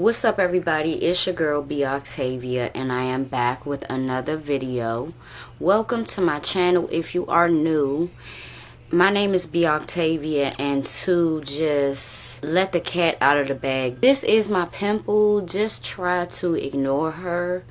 What's up, everybody? It's your girl B Octavia, and I am back with another video. Welcome to my channel. If you are new, my name is B Octavia, and to just let the cat out of the bag, this is my pimple. Just try to ignore her.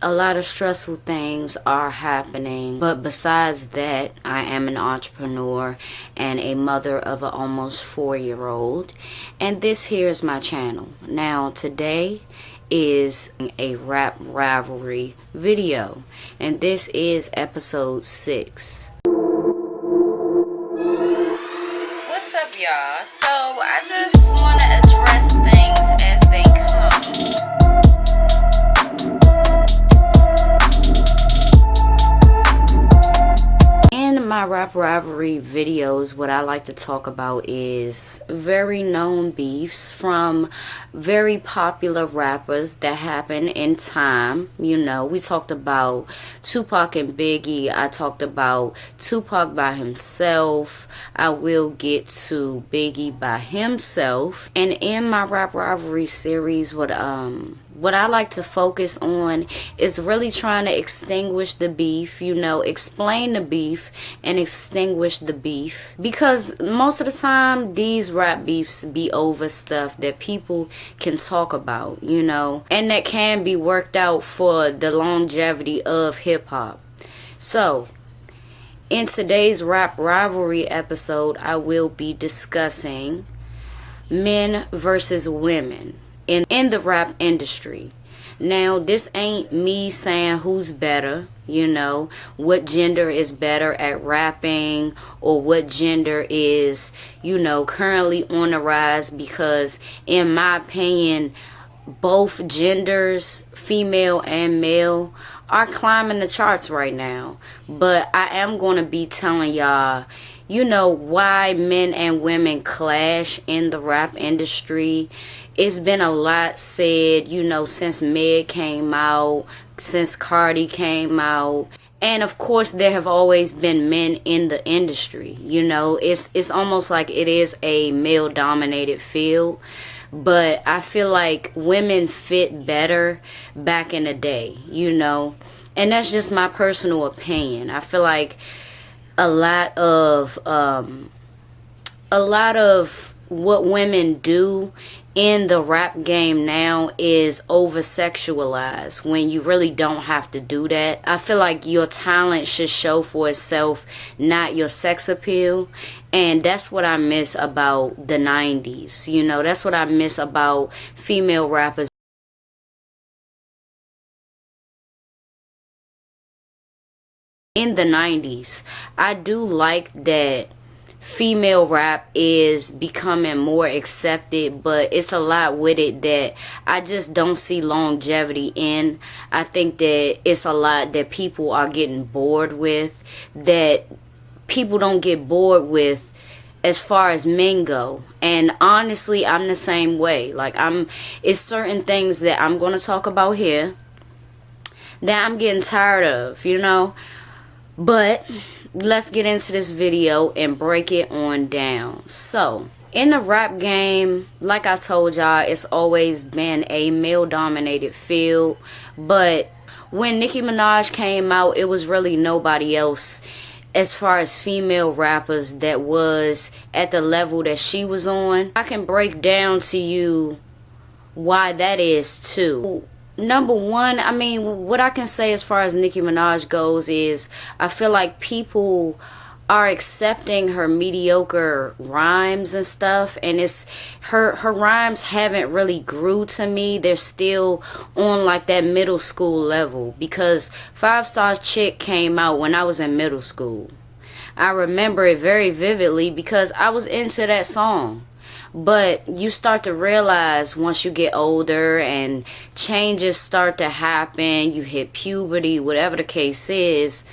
A lot of stressful things are happening, but besides that, I am an entrepreneur and a mother of an almost 4-year-old, and this here is my channel. Now today is a Rap Rivalry video, and this is episode 6. What's up, y'all? So I just want to address things as they come. In my Rap Rivalry videos, what I like to talk about is very known beefs from very popular rappers that happen in time. You know, we talked about Tupac and Biggie. I talked about Tupac by himself. I will get to Biggie by himself. And in my Rap Rivalry series, what I like to focus on is really trying to extinguish the beef, you know, explain the beef and extinguish the beef. Because most of the time, these rap beefs be over stuff that people can talk about, you know, and that can be worked out for the longevity of hip-hop. So, in today's Rap Rivalry episode, I will be discussing men versus women in the rap industry. Now, this ain't me saying who's better, you know, what gender is better at rapping or what gender is, you know, currently on the rise, because in my opinion, both genders, female and male, are climbing the charts right now. But I am going to be telling y'all, you know, why men and women clash in the rap industry. It's been a lot said, you know, since Meg came out, since Cardi came out. And of course, there have always been men in the industry. You know, it's almost like it is a male-dominated field. But I feel like women fit better back in the day, you know. And that's just my personal opinion. I feel like a lot of what women do in the rap game now is over sexualized, when you really don't have to do that. I feel like your talent should show for itself, not your sex appeal. And that's what I miss about the 90s. You know, that's what I miss about female rappers in the 90s. I do like that female rap is becoming more accepted, but it's a lot with it that I just don't see longevity in. I think that it's a lot that people are getting bored with, that people don't get bored with as far as men go. And honestly, I'm the same way. Like, it's certain things that I'm going to talk about here that I'm getting tired of, you know. But let's get into this video and break it on down. So, in the rap game, like I told y'all, it's always been a male-dominated field. But when Nicki Minaj came out, it was really nobody else as far as female rappers that was at the level that she was on. I can break down to you why that is too. Number one, I mean, what I can say as far as Nicki Minaj goes is I feel like people are accepting her mediocre rhymes and stuff, and it's her rhymes haven't really grew to me. They're still on like that middle school level, because 5 Star Chick came out when I was in middle school. I remember it very vividly because I was into that song. But you start to realize once you get older and changes start to happen, you hit puberty, whatever the case is,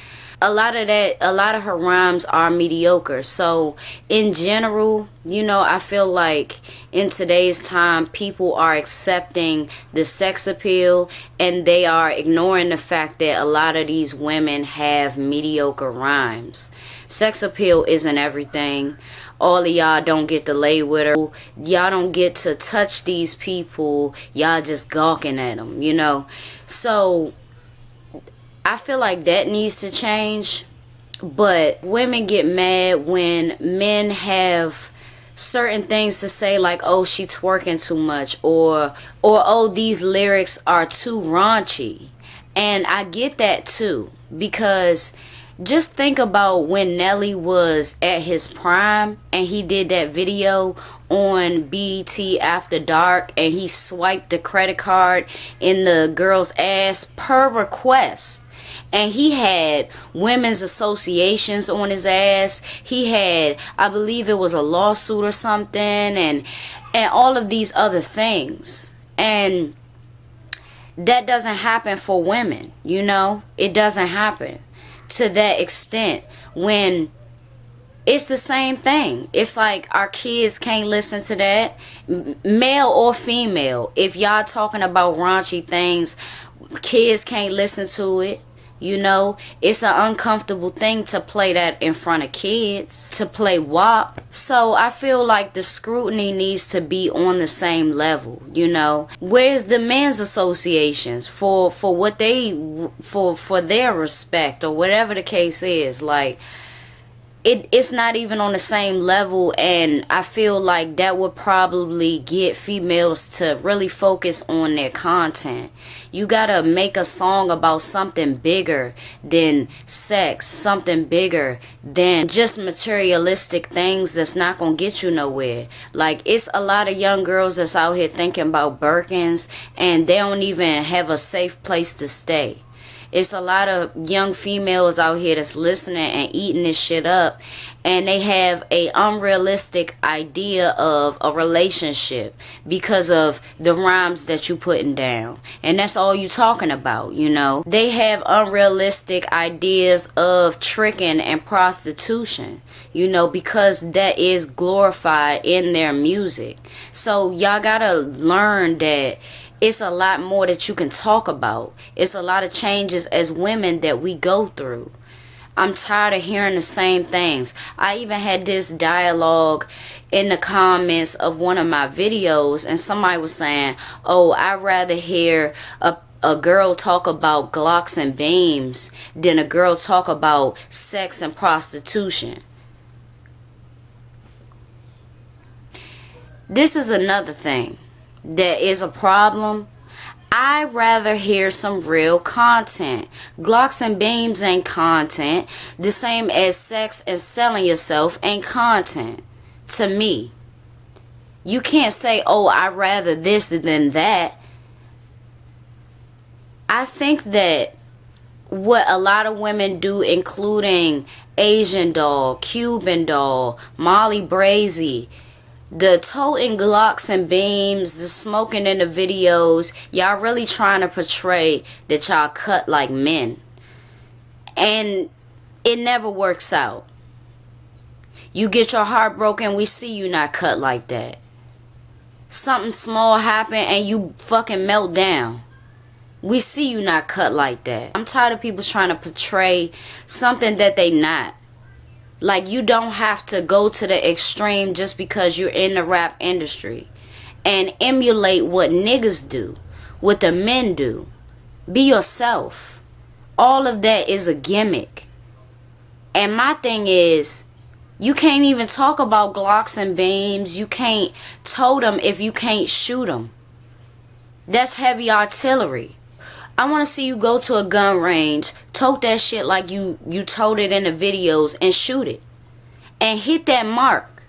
a lot of her rhymes are mediocre. So in general, you know, I feel like in today's time, people are accepting the sex appeal and they are ignoring the fact that a lot of these women have mediocre rhymes. Sex appeal isn't everything. All of y'all don't get to lay with her. Y'all don't get to touch these people. Y'all just gawking at them, you know. So I feel like that needs to change. But women get mad when men have certain things to say, like, oh, she twerking too much, or oh, these lyrics are too raunchy. And I get that too, because just think about when Nelly was at his prime and he did that video on BET After Dark and he swiped the credit card in the girl's ass per request. And he had women's associations on his ass. He had, I believe it was a lawsuit or something, and all of these other things. And that doesn't happen for women, you know? It doesn't happen to that extent when it's the same thing. It's like our kids can't listen to that, male or female. If y'all talking about raunchy things, kids can't listen to it. You know, it's an uncomfortable thing to play that in front of kids, to play WAP. So I feel like the scrutiny needs to be on the same level, you know. Where's the men's associations for what they, for their respect or whatever the case is? Like, it's not even on the same level, and I feel like that would probably get females to really focus on their content. You gotta make a song about something bigger than sex, something bigger than just materialistic things that's not gonna get you nowhere. Like, it's a lot of young girls that's out here thinking about Birkins and they don't even have a safe place to stay. It's a lot of young females out here that's listening and eating this shit up, and they have a unrealistic idea of a relationship because of the rhymes that you putting down. And that's all you talking about, you know. They have unrealistic ideas of tricking and prostitution, you know, because that is glorified in their music. So y'all gotta learn that it's a lot more that you can talk about. It's a lot of changes as women that we go through. I'm tired of hearing the same things. I even had this dialogue in the comments of one of my videos, and somebody was saying, oh, I'd rather hear a girl talk about Glocks and beams than a girl talk about sex and prostitution. This is another thing that is a problem. I'd rather hear some real content. Glocks and beams ain't content. The same as sex and selling yourself ain't content to me. You can't say, oh, I'd rather this than that. I think that what a lot of women do, including Asian Doll, Cuban Doll, Molly Brazy, the toting Glocks and beams, the smoking in the videos, y'all really trying to portray that y'all cut like men. And it never works out. You get your heart broken, we see you not cut like that. Something small happen and you fucking melt down. We see you not cut like that. I'm tired of people trying to portray something that they not. Like, you don't have to go to the extreme just because you're in the rap industry and emulate what niggas do, what the men do. Be yourself. All of that is a gimmick. And my thing is, you can't even talk about Glocks and beams. You can't tote them if you can't shoot them. That's heavy artillery. I want to see you go to a gun range, tote that shit like you tote it in the videos, and shoot it. And hit that mark.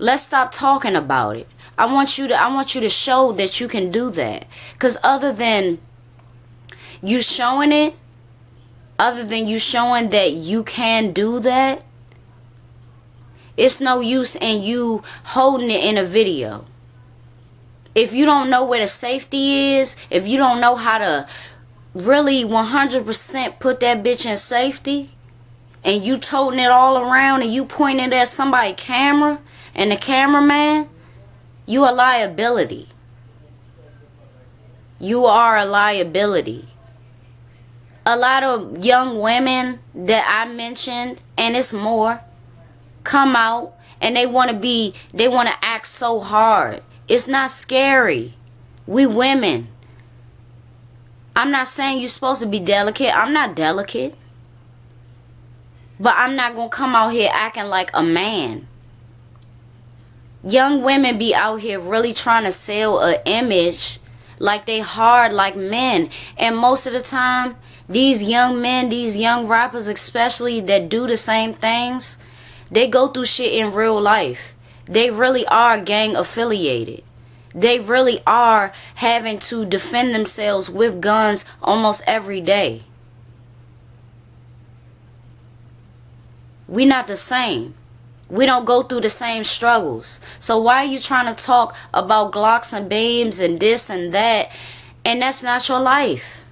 Let's stop talking about it. I want you to show that you can do that. Because other than you showing it, other than you showing that you can do that, it's no use in you holding it in a video. If you don't know where the safety is, if you don't know how to really 100% put that bitch in safety, and you toting it all around and you pointing it at somebody's camera and the cameraman, you a liability. You are a liability. A lot of young women that I mentioned, and it's more, come out and they want to act so hard. It's not scary. We women. I'm not saying you're supposed to be delicate. I'm not delicate. But I'm not going to come out here acting like a man. Young women be out here really trying to sell an image like they hard like men. And most of the time, these young men, these young rappers especially that do the same things, they go through shit in real life. They really are gang affiliated. They really are having to defend themselves with guns almost every day. We not the same. We don't go through the same struggles. So why are you trying to talk about Glocks and beams and this and that? And that's not your life.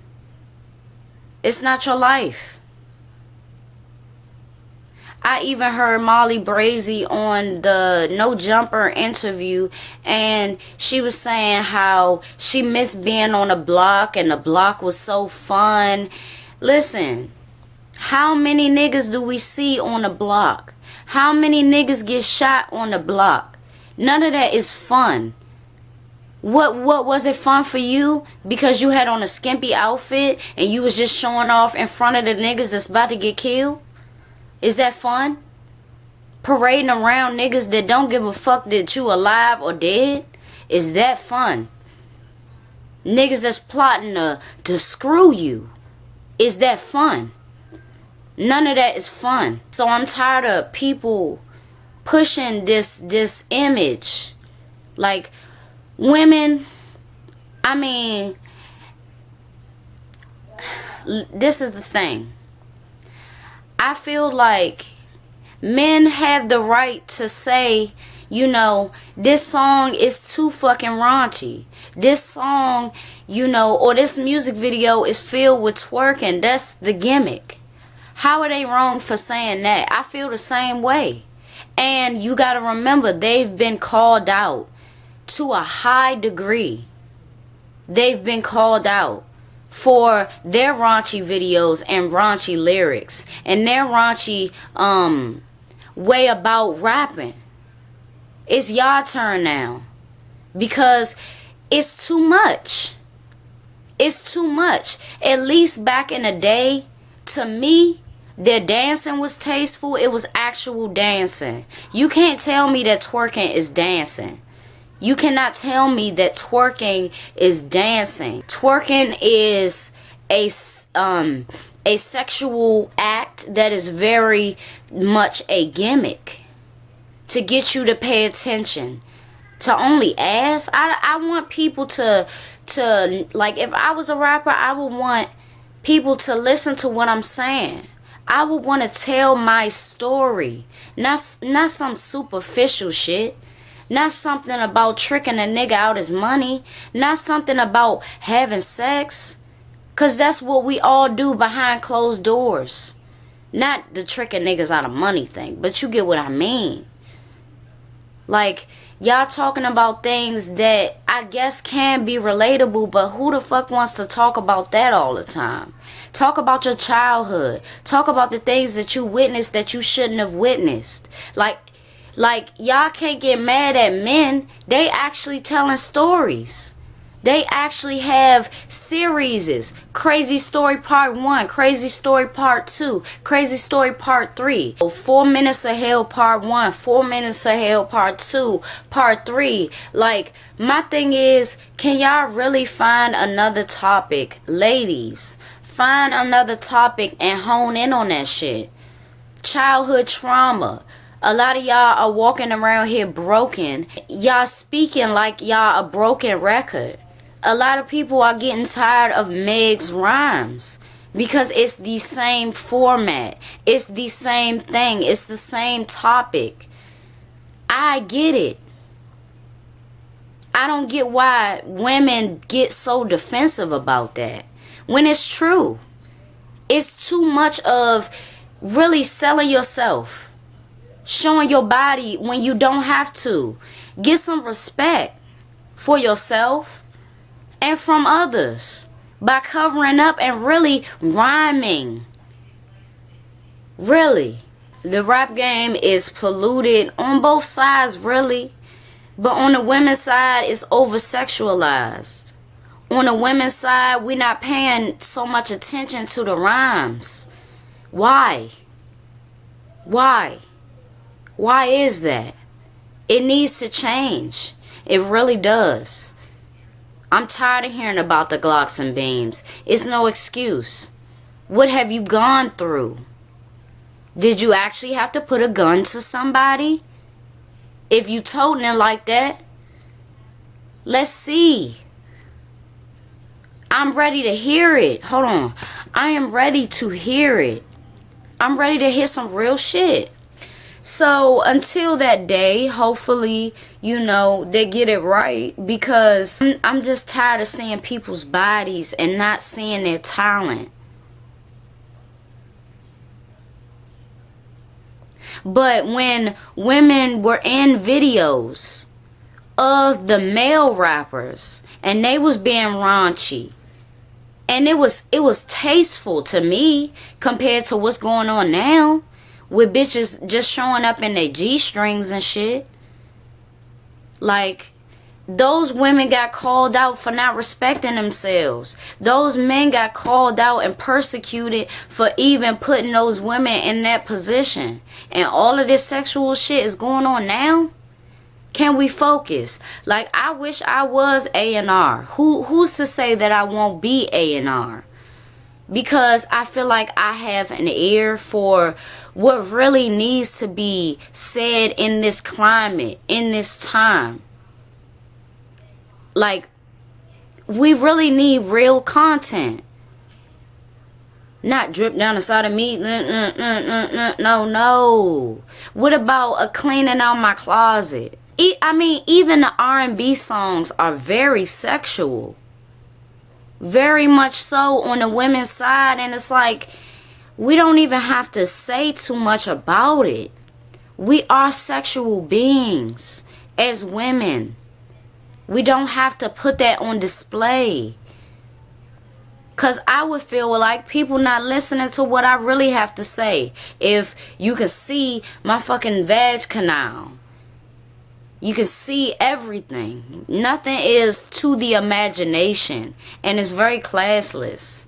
It's not your life. I even heard Molly Brazy on the No Jumper interview, and she was saying how she missed being on the block and the block was so fun. Listen, how many niggas do we see on the block? How many niggas get shot on the block? None of that is fun. What was it fun for you? Because you had on a skimpy outfit and you was just showing off in front of the niggas that's about to get killed? Is that fun? Parading around niggas that don't give a fuck that you alive or dead? Is that fun? Niggas that's plotting to screw you. Is that fun? None of that is fun. So I'm tired of people pushing this image. Like, women, I mean, this is the thing. I feel like men have the right to say, you know, this song is too fucking raunchy. This song, you know, or this music video is filled with twerking. That's the gimmick. How are they wrong for saying that? I feel the same way. And you got to remember, they've been called out to a high degree. They've been called out for their raunchy videos and raunchy lyrics and their raunchy way about rapping. It's y'all turn now, because it's too much. It's too much. At least back in the day, to me, their dancing was tasteful. It was actual dancing. You can't tell me that twerking is dancing. You cannot tell me that twerking is dancing. Twerking is a sexual act that is very much a gimmick to get you to pay attention. To only ask. I want people to like, if I was a rapper, I would want people to listen to what I'm saying. I would want to tell my story, not some superficial shit. Not something about tricking a nigga out his money. Not something about having sex. Because that's what we all do behind closed doors. Not the tricking niggas out of money thing. But you get what I mean. Like, y'all talking about things that I guess can be relatable. But who the fuck wants to talk about that all the time? Talk about your childhood. Talk about the things that you witnessed that you shouldn't have witnessed. Like, y'all can't get mad at men. They actually telling stories. They actually have series. Crazy Story Part 1, Crazy Story Part 2, Crazy Story Part 3. 4 Minutes of Hell Part 1, 4 Minutes of Hell Part 2, Part 3. Like, my thing is, can y'all really find another topic? Ladies, find another topic and hone in on that shit. Childhood trauma. A lot of y'all are walking around here broken. Y'all speaking like y'all a broken record. A lot of people are getting tired of Meg's rhymes because it's the same format. It's the same thing. It's the same topic. I get it. I don't get why women get so defensive about that. when it's true. It's too much of really selling yourself, showing your body when you don't have to. Get some respect for yourself and from others by covering up and really rhyming. Really. The rap game is polluted on both sides, really. But on the women's side, it's over-sexualized. On the women's side, we're not paying so much attention to the rhymes. Why? Why? Why is that? It needs to change. It really does. I'm tired of hearing about the Glocks and beams. It's no excuse. What have you gone through? Did you actually have to put a gun to somebody? If you toting it like that, let's see. I'm ready to hear it. Hold on. I am ready to hear it. I'm ready to hear some real shit. So until that day, hopefully, they get it right, because I'm just tired of seeing people's bodies and not seeing their talent. But when women were in videos of the male rappers and they was being raunchy, and it was tasteful to me compared to what's going on now with bitches just showing up in their G-strings and shit. Like, those women got called out for not respecting themselves. Those men got called out and persecuted for even putting those women in that position. And all of this sexual shit is going on now? Can we focus? Like, I wish I was A&R. Who's to say that I won't be A&R? Because I feel like I have an ear for what really needs to be said in this climate, in this time. Like, we really need real content. Not drip down the side of me. No. What about a cleaning out my closet? Even the R&B songs are very sexual. Very much so on the women's side. And it's like, we don't even have to say too much about it. We are sexual beings as women. We don't have to put that on display. Because I would feel like people not listening to what I really have to say. If you can see my fucking vag canal. You can see everything. Nothing is to the imagination. And it's very classless.